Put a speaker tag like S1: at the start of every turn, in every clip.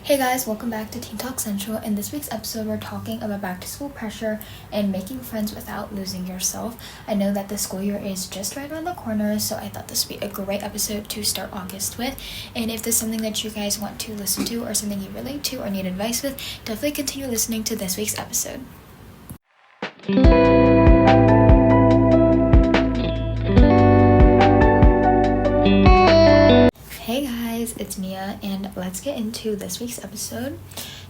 S1: Hey guys, welcome back to Teen Talk Central. In this week's episode, we're talking about back to school pressure and making friends without losing yourself. I know that the school year is just right around the corner, so I thought this would be a great episode to start August with. And if there's something that you guys want to listen to or something you relate to or need advice with, definitely continue listening to this week's episode. Hey guys, it's Mia, and let's get into this week's episode.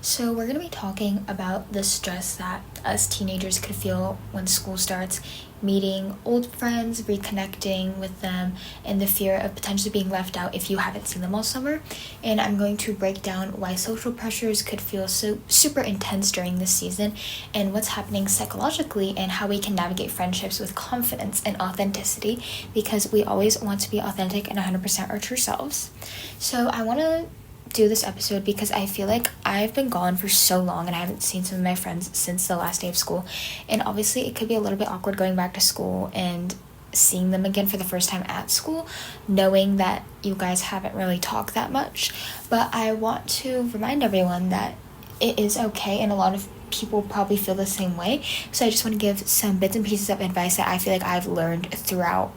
S1: So we're going to be talking about the stress that us teenagers could feel when school starts, meeting old friends, reconnecting with them, and the fear of potentially being left out if you haven't seen them all summer. And I'm going to break down why social pressures could feel so super intense during this season and what's happening psychologically and how we can navigate friendships with confidence and authenticity, because we always want to be authentic and 100% our true selves. So I want to do this episode because I feel like I've been gone for so long and I haven't seen some of my friends since the last day of school, and obviously it could be a little bit awkward going back to school and seeing them again for the first time at school, knowing that you guys haven't really talked that much. But I want to remind everyone that it is okay, and a lot of people probably feel the same way. So I just want to give some bits and pieces of advice that I feel like I've learned throughout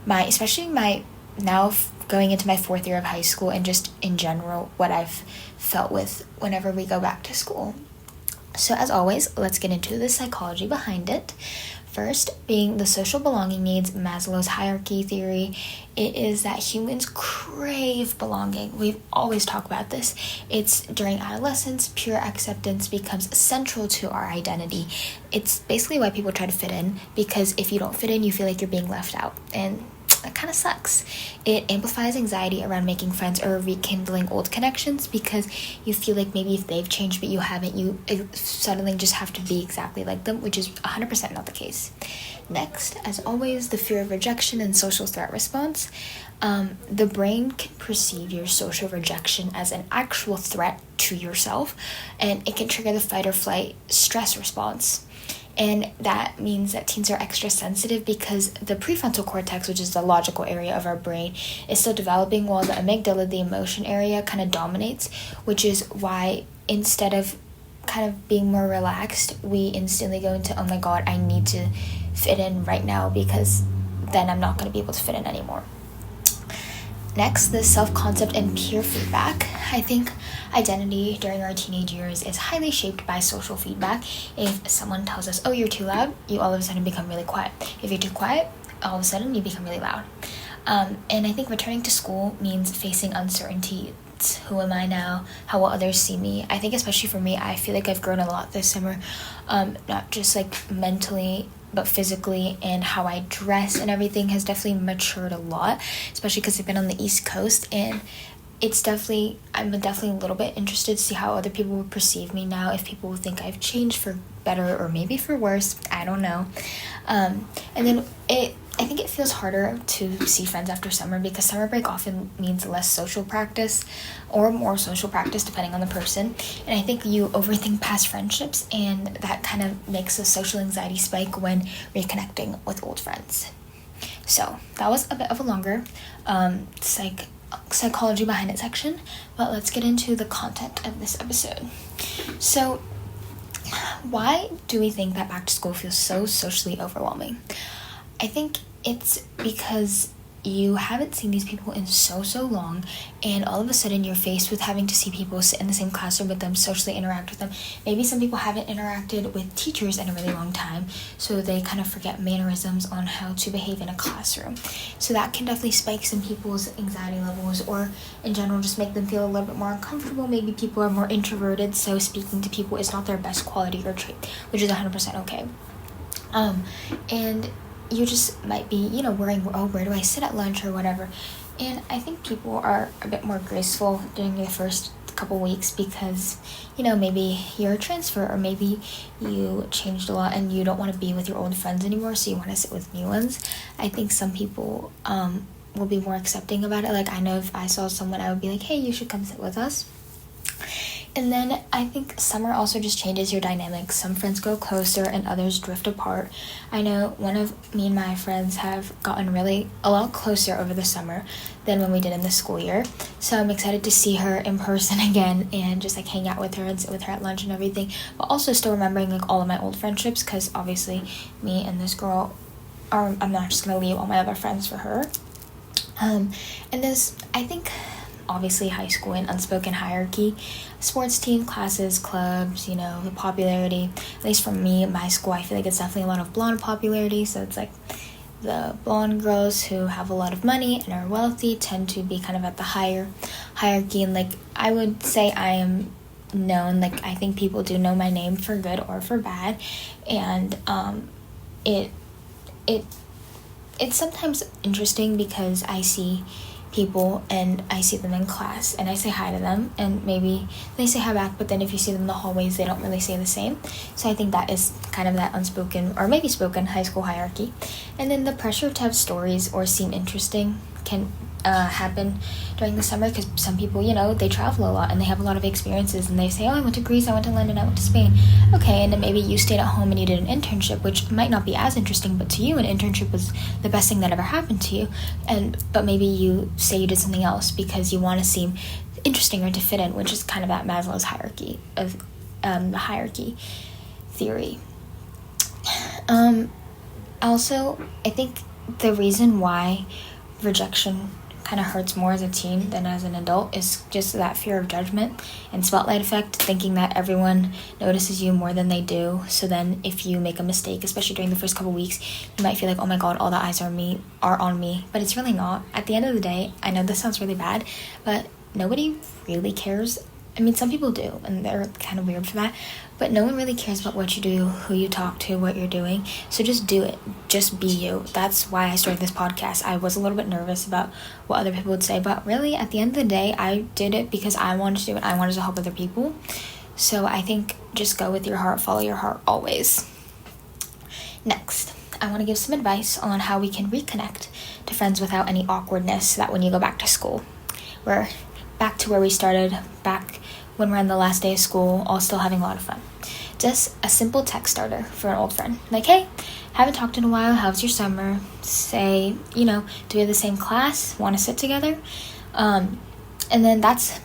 S1: especially my now going into my fourth year of high school, and just in general what I've felt with whenever we go back to school. So as always, let's get into the psychology behind it. First, being the social belonging needs, Maslow's hierarchy theory, it is that humans crave belonging. We've always talked about this. It's during adolescence, pure acceptance becomes central to our identity. It's basically why people try to fit in, because if you don't fit in, you feel like you're being left out, and that kind of sucks. It amplifies anxiety around making friends or rekindling old connections, because you feel like maybe if they've changed but you haven't, you suddenly just have to be exactly like them, which is 100% not the case. Next, as always, the fear of rejection and social threat response. The brain can perceive your social rejection as an actual threat to yourself, and it can trigger the fight or flight stress response. And that means that teens are extra sensitive because the prefrontal cortex, which is the logical area of our brain, is still developing, while the amygdala, the emotion area, kind of dominates, which is why instead of kind of being more relaxed, we instantly go into, oh my god, I need to fit in right now, because then I'm not going to be able to fit in anymore. Next, the self-concept and peer feedback. I think identity during our teenage years is highly shaped by social feedback. If someone tells us, oh, you're too loud, you all of a sudden become really quiet. If you're too quiet, all of a sudden you become really loud. And I think returning to school means facing uncertainty. Who am I now? How will others see me? I think especially for me, I feel like I've grown a lot this summer, not just like mentally, but physically, and how I dress and everything has definitely matured a lot, especially because I've been on the East Coast, and I'm definitely a little bit interested to see how other people will perceive me now, if people will think I've changed for better or maybe for worse, I don't know. And then I think it feels harder to see friends after summer, because summer break often means less social practice or more social practice depending on the person. And I think you overthink past friendships, and that kind of makes a social anxiety spike when reconnecting with old friends. So that was a bit of a longer psychology behind it section, but let's get into the content of this episode. So why do we think that back to school feels so socially overwhelming? I think it's because you haven't seen these people in so long, and all of a sudden you're faced with having to see people, sit in the same classroom with them, socially interact with them. Maybe some people haven't interacted with teachers in a really long time, so they kind of forget mannerisms on how to behave in a classroom. So that can definitely spike some people's anxiety levels, or in general just make them feel a little bit more uncomfortable. Maybe people are more introverted, so speaking to people is not their best quality or trait, which is 100% okay. And you just might be, worrying, oh, where do I sit at lunch or whatever. And I think people are a bit more graceful during the first couple weeks because, maybe you're a transfer, or maybe you changed a lot and you don't want to be with your old friends anymore, so you want to sit with new ones. I think some people will be more accepting about it. Like, I know if I saw someone, I would be like, hey, you should come sit with us. And then I think summer also just changes your dynamics. Some friends go closer and others drift apart. I know one of me and my friends have gotten really a lot closer over the summer than when we did in the school year. So I'm excited to see her in person again and just like hang out with her and sit with her at lunch and everything. But also still remembering like all of my old friendships, because obviously me and this girl I'm not just going to leave all my other friends for her. And there's, I think, obviously high school and unspoken hierarchy, sports team, classes, clubs, you know, the popularity. At least for me, my school, I feel like it's definitely a lot of blonde popularity. So it's like the blonde girls who have a lot of money and are wealthy tend to be kind of at the higher hierarchy. And like, I would say I am known, like, I think people do know my name for good or for bad. And it's sometimes interesting because I see people and I see them in class and I say hi to them and maybe they say hi back, but then if you see them in the hallways they don't really say the same. So I think that is kind of that unspoken or maybe spoken high school hierarchy. And then the pressure to have stories or seem interesting can happen during the summer, because some people, you know, they travel a lot and they have a lot of experiences and they say, oh, I went to Greece, I went to London, I went to Spain. Okay, and then maybe you stayed at home and you did an internship, which might not be as interesting, but to you an internship was the best thing that ever happened to you. But maybe you say you did something else because you want to seem interesting or to fit in, which is kind of that Maslow's hierarchy of the hierarchy theory. Also, I think the reason why rejection kind of hurts more as a teen than as an adult is just that fear of judgment and spotlight effect, thinking that everyone notices you more than they do. So then if you make a mistake, especially during the first couple weeks, you might feel like, oh my god, all the eyes are on me, but it's really not. At the end of the day, I know this sounds really bad, but nobody really cares. I mean, some people do, and they're kind of weird for that, but no one really cares about what you do, who you talk to, what you're doing. So just do it. Just be you. That's why I started this podcast. I was a little bit nervous about what other people would say, but really, at the end of the day, I did it because I wanted to do it. I wanted to help other people. So I think just go with your heart, follow your heart always. Next, I want to give some advice on how we can reconnect to friends without any awkwardness, so that when you go back to school, we're back to where we started, back when we're on the last day of school, all still having a lot of fun. Just a simple text starter for an old friend. Like, hey, haven't talked in a while, how's your summer? Say, you know, do we have the same class? Want to sit together? And then that's,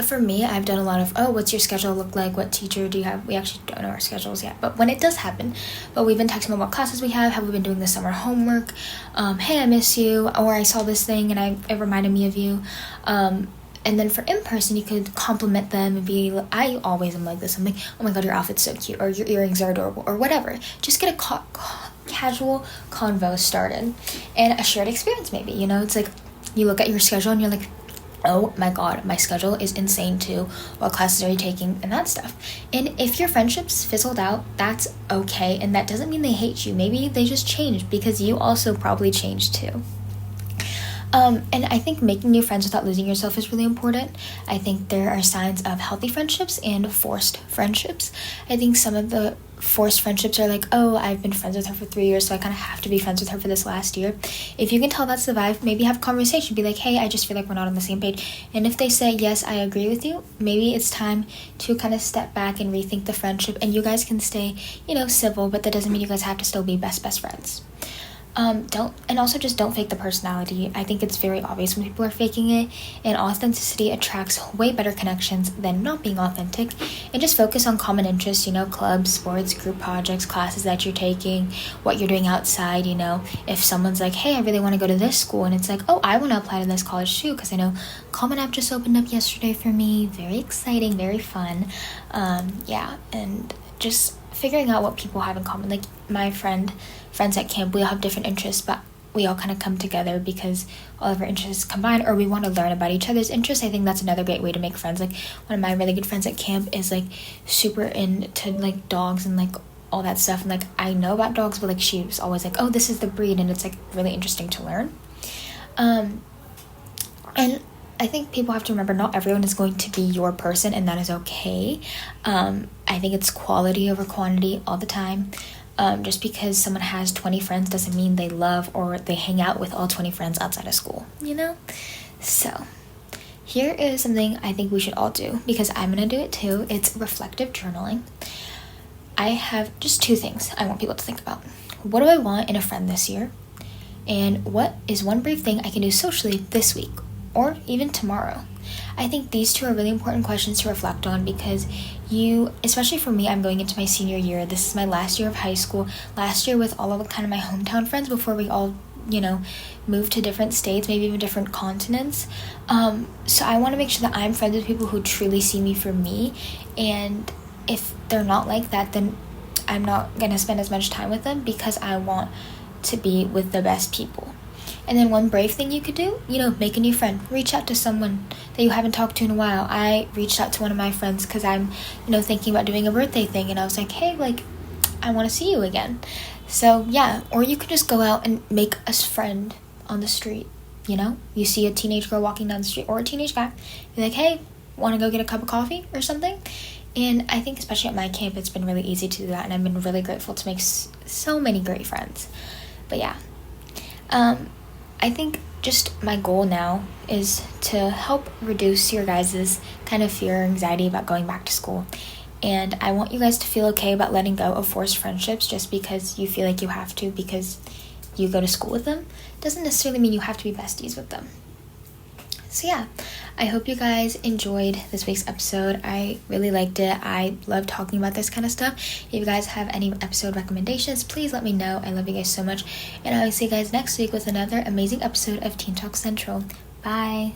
S1: for me, I've done a lot of, oh, what's your schedule look like? What teacher do you have? We actually don't know our schedules yet, but when it does happen, but we've been texting about what classes we have we been doing the summer homework? Hey, I miss you, or I saw this thing and it reminded me of you. And then for in-person, you could compliment them and be, I always am like this. I'm like, oh my god, your outfit's so cute, or your earrings are adorable, or whatever. Just get a casual convo started and a shared experience maybe. You know, it's like you look at your schedule and you're like, oh my god, my schedule is insane too. What classes are you taking? And that stuff. And if your friendships fizzled out, that's okay. And that doesn't mean they hate you. Maybe they just changed because you also probably changed too. And I think making new friends without losing yourself is really important. I think there are signs of healthy friendships and forced friendships. I think some of the forced friendships are like, oh, I've been friends with her for 3 years, so I kind of have to be friends with her for this last year. If you can tell that's the vibe, maybe have a conversation. Be like, hey, I just feel like we're not on the same page. And if they say, yes, I agree with you, maybe it's time to kind of step back and rethink the friendship. And you guys can stay, you know, civil, but that doesn't mean you guys have to still be best friends. Don't fake the personality. I think it's very obvious when people are faking it, and authenticity attracts way better connections than not being authentic. And just focus on common interests, you know, clubs, sports, group projects, classes that you're taking, what you're doing outside. You know, if someone's like, hey, I really want to go to this school, and it's like, oh, I want to apply to this college too, because I know Common App just opened up yesterday for me. Very exciting, very fun. And just figuring out what people have in common. Like my friends at camp, we all have different interests, but we all kind of come together because all of our interests combine, or we want to learn about each other's interests. I think that's another great way to make friends. Like one of my really good friends at camp is like super into like dogs and like all that stuff, and like I know about dogs, but like she was always like, oh, this is the breed, and it's like really interesting to learn. And I think people have to remember not everyone is going to be your person, and that is okay. I think it's quality over quantity all the time. Just because someone has 20 friends doesn't mean they love or they hang out with all 20 friends outside of school, you know? So, here is something I think we should all do, because I'm going to do it too. It's reflective journaling. I have just 2 things I want people to think about. What do I want in a friend this year? And what is one brave thing I can do socially this week or even tomorrow? I think these 2 are really important questions to reflect on, because especially for me, I'm going into my senior year. This is my last year of high school, last year with all of kind of my hometown friends before we all, move to different states, maybe even different continents. So I want to make sure that I'm friends with people who truly see me for me, and if they're not like that, then I'm not going to spend as much time with them, because I want to be with the best people. And then one brave thing you could do, make a new friend. Reach out to someone that you haven't talked to in a while. I reached out to one of my friends because I'm, thinking about doing a birthday thing. And I was like, hey, I want to see you again. So, yeah. Or you could just go out and make a friend on the street, You see a teenage girl walking down the street, or a teenage guy. You're like, hey, want to go get a cup of coffee or something? And I think especially at my camp, it's been really easy to do that. And I've been really grateful to make so many great friends. But, yeah. I think just my goal now is to help reduce your guys' kind of fear or anxiety about going back to school. And I want you guys to feel okay about letting go of forced friendships just because you feel like you have to, because you go to school with them. Doesn't necessarily mean you have to be besties with them. So yeah, I hope you guys enjoyed this week's episode. I really liked it. I love talking about this kind of stuff. If you guys have any episode recommendations, please let me know. I love you guys so much. And I will see you guys next week with another amazing episode of Teen Talk Central. Bye.